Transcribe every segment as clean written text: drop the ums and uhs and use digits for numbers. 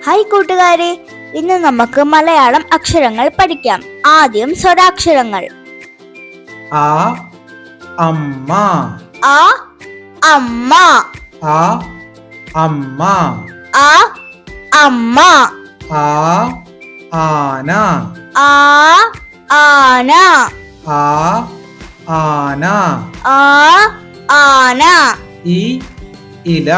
Hi കൂട്ടുകാരെ, ഇന്ന് നമുക്ക് മലയാളം അക്ഷരങ്ങൾ പഠിക്കാം. ആദ്യം സ്വരാക്ഷരങ്ങൾ. ആ അമ്മ, ആ അമ്മ, ആ അമ്മ, ആ അമ്മ, ആ ആന, ആ ആന, ആ ആന, ആ ആന, ഇ ഇല,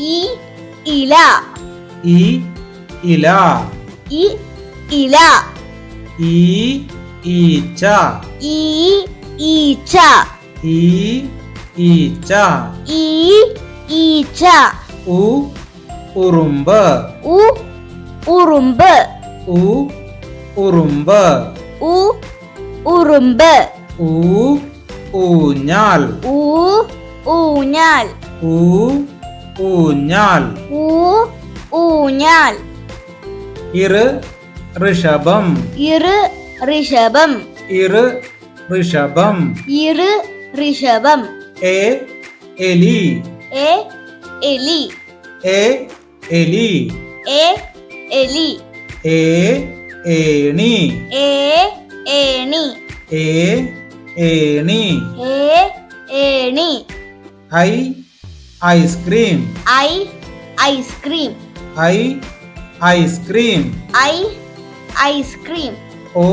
ഈ ഇല, ഇ ഇല, ഈ ഇല, ഈ ഈച്ച, ഈ ഈച്ച, ഈ ഈച്ച, ഈ ഈച്ച, ഉ ഉറുമ്പ്, ഉ ഉറുമ്പ്, ഉ ഉറുമ്പ്, ഉ ഉറുമ്പ്, ഊ ഊഞ്ഞാൽ, ഊ ഊഞ്ഞാൽ, ഊ ഊഞ്ഞാൽ, ഊ ഊഞ്ഞാൽ, ഇറ് ഋഷഭം, ഇറ് ഋഷഭം, ഇറ് ഋഷഭം, ഇറ് ഋഷഭം, എ എലി, എ എലി, എ എലി, എ എലി, ഏ ഏണി, എ ഏണി, ഏ ഏണി, എ ഏണി, ഐ ഐസ്ക്രീം, ഐ ഐസ്ക്രീം, ഐ ഐസ്ക്രീം, ഐ ഐസ്ക്രീം, ഓ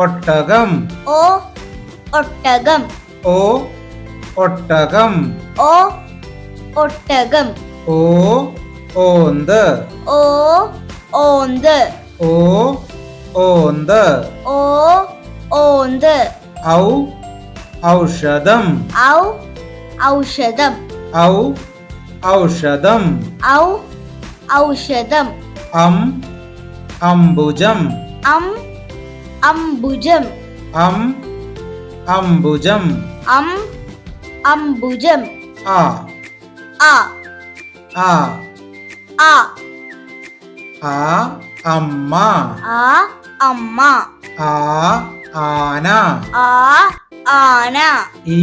ഒട്ടകം, ഓ ഒട്ടകം, ഓ ഒട്ടകം, ഓ ഒട്ടകം, ഓ ഓന്ത്, ഓ ഓന്ത്, ഓ ഓന്ത്, ഓ ഓന്ത്, ഔ ഔഷധം, ഔ ഔഷധം, ഔ ഔഷധം, ഔ ഔഷധം, അംബുജം, അംബുജം, അംബുജം, അംബുജം, ആ ആ ആ ആ ആ അമ്മ, ആ അമ്മ, ആ ആന, ആ ആന, ഇ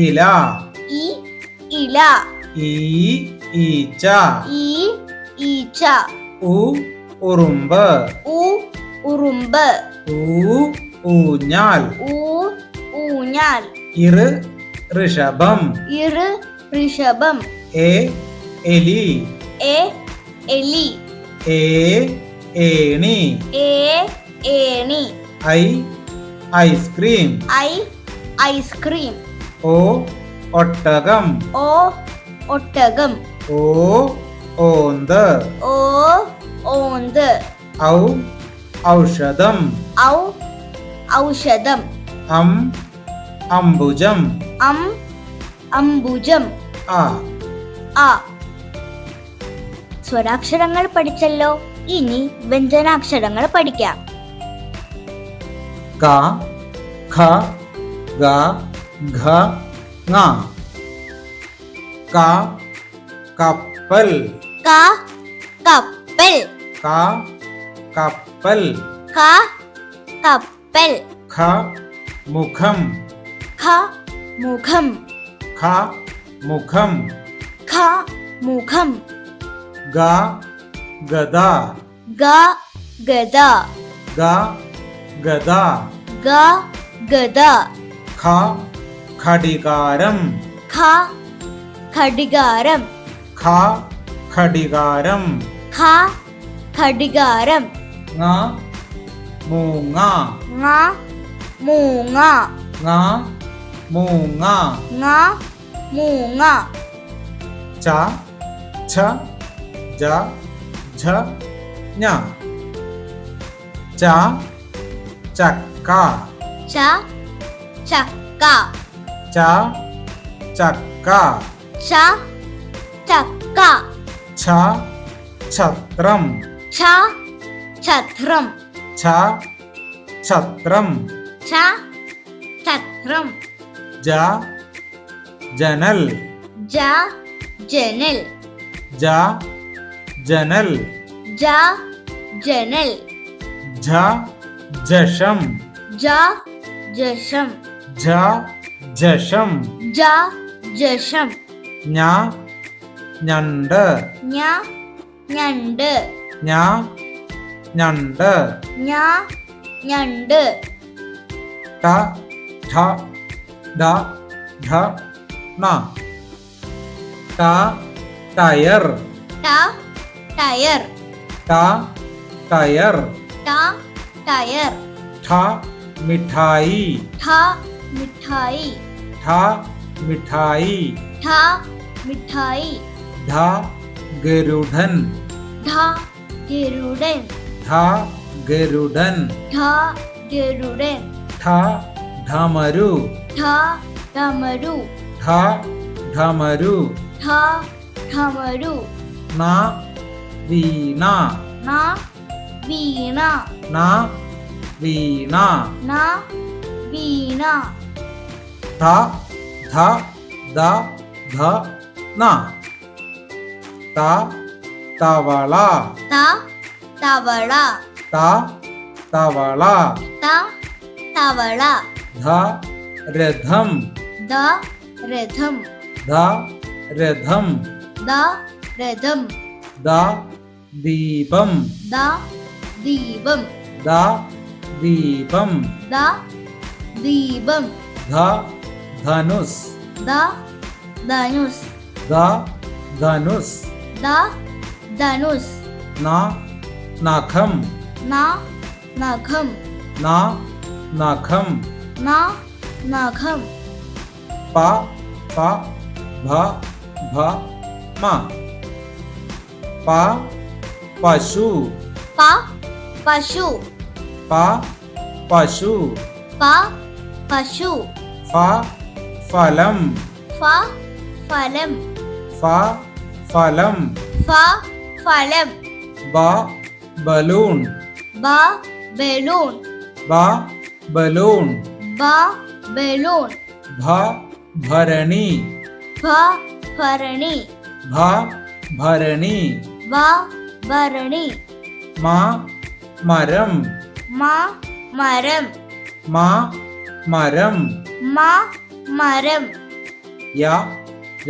ഇല, ഈ ഇല, ഈ ഈച്ച, ഈ ഈച്ച, ഉ ഉറുമ്പ്, ഉ ഉറുമ്പ്, ഊ ഊഞ്ഞാൽ, ഊ ഊഞ്ഞാൽ, ഇറ് ഋഷഭം, ഇറ് ഋഷഭം, എ എലി, എ എലി, ഏ ഏണി, എ ഏണി, ഐ ഐസ്ക്രീം, ഐ ഐസ്ക്രീം, ഓ ഒട്ടകം, ഓ ഒട്ടകം, ഓ ഓന്ത്, ഓ ഓന്ത്, ഔ ഔഷധം, ഔ ഔഷധം, അംബുജം, അംബുജം, ആ ആ. സ്വരാക്ഷരങ്ങൾ പഠിച്ചല്ലോ, ഇനി വ്യഞ്ജനാക്ഷരങ്ങൾ പഠിക്കാം. ക ഖ ഗ ഘ ങ, ക കപ്പൽ, ക കപ്പൽ, ക കപ്പൽ, ക കപ്പൽ, ഖ മുഖം, ഖ മുഖം, ഖ മുഖം, ഖ മുഖം, ഗ ഗദ, ഗ ഗദ, ഗ ഗദ, ഗ ഗദ, ഖ ഘടികാരം, ഖ ഘടികാരം, ഖ ഘടികാരം, ഖ ഘടികാരം, ങ മൂങ്ങ, ങ മൂങ്ങ, ങ മൂങ്ങ, ങ മൂങ്ങ, ച ഛ ജ ഝ ഞ, ച ചക്ക, ച ചക്ക, ച ചക്ക, ച ചക്ക, ഛ ഛത്രം, ഛ ഛത്രം, ഛ ഛത്രം, ഛ ഛത്രം, ജ ജനൽ, ജ ജനൽ, ജ ജനൽ, ജ ജനൽ, ഝ ജഷം, ജ ജഷം, ഝ ജഷം, ജ ജഷം, ഞ ഞണ്ട്, ഞ ഞണ്ട് ഞ ഞണ്ട് ഞ ഞണ്ട് ട ഠ ഡ ഢ ണ ട ടയർ ട ടയർ ട ടയർ ട ടയർ ഠ മിഠായി ഠ മിഠായി ഠ മിഠായി ഠ മിഠായി ധ ഗരുഡൻ ധ ഗരുഡൻ ധ ഗരുഡൻ ധ ഗരുഡൻ ഠ ഢമരു ധ ഡമരു ഠ ഢമരു ധ ഡമരു ന വീണ ന വീണ ന വീണ ന വീണ ധ ധ ദ ധ ന ത തവള ത തവള ത തവള ത തവള ധ രഥം ദ രഥം ധ രഥം ദ രഥം ദ ദീപം ദ ദീപം ദ ദീപം ദ ദീപം ധ ധനുസ് ദ ധനുസ് ധ ധനുസ് ദ ധനുസ് ന നഖം ന നഖം ന നഖം ന നഖം പ ഫ ഭ ഭ മ പ പശു പ പശു പ പശു പ പശു ഫ ഫലം ഫ ഫലം ഫ ഫലം ഫ ഫലം ബ ബലൂൺ ബ ബലൂൺ ബ ബലൂൺ ബ ബലൂൺ ഭ ഭരണി ഭ ഭരണി ഭ ഭരണി ഭ ഭരണി മ മരം മ മരം മ മരം മ മരം യ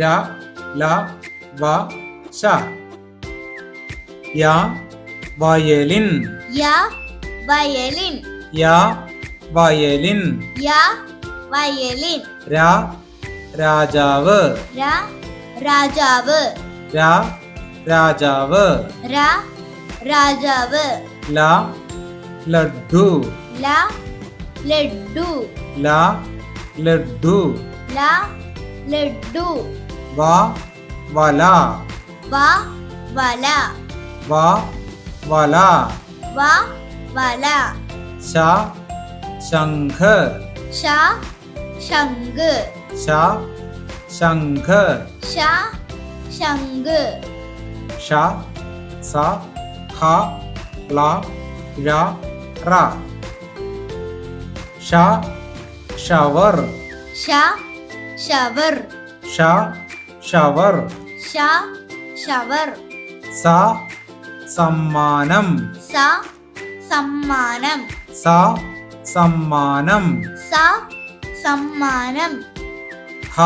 ര ല വ ശ യ വയലിൻ യ വയലിൻ യ വയലിൻ യ വയലിൻ ര രാജാവ് ര രാജാവ് ര രാജാവ് ര രാജാവ് ല ലഡ്ഡു ല ലഡ്ഡു ല ലഡ്ഡു ല ലഡ്ഡു വ വല വ വല വ വല വ വല ശ ശംഖ് ശ ശംഖ് ശ ശംഖ് ശ ശംഖ് ഷ സ ഹ ല ര റ ഷ ഷവർ ശ ഷവർ ഷ ഷവർ ശ ഷവർ സ സമ്മാനം സ സമ്മാനം സ സമ്മാനം സ സമ്മാനം ഹ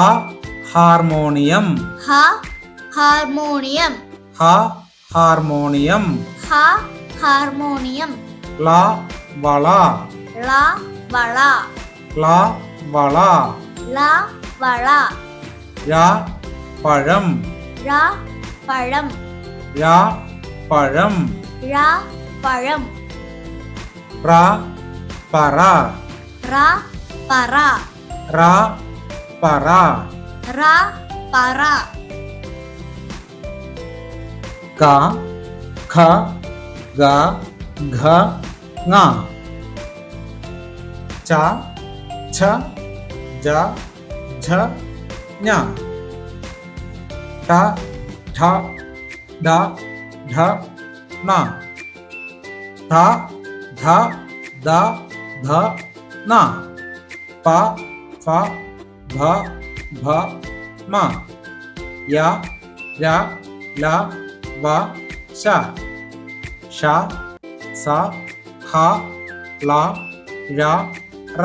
ഹാർമോണിയം ഹ ഹാർമോണിയം ഹ ഹാർമോണിയം ഹ ഹാർമോണിയം ല വള ള വള ല വള ല വള ര പഴം ര പഴം ര പഴം ര പഴം റ പറ റ പറ റ പറ റ പറ ക ഖ ഗ ഘ ങ ച ഛ ജ ഝ ഞ ട ഠ ഡ ഢ ണ ഥ ധ ദ ധ ന പ ഫ ഭ ഭ മ യ ര ല വ ശ ഷ സ ഹ ള ര റ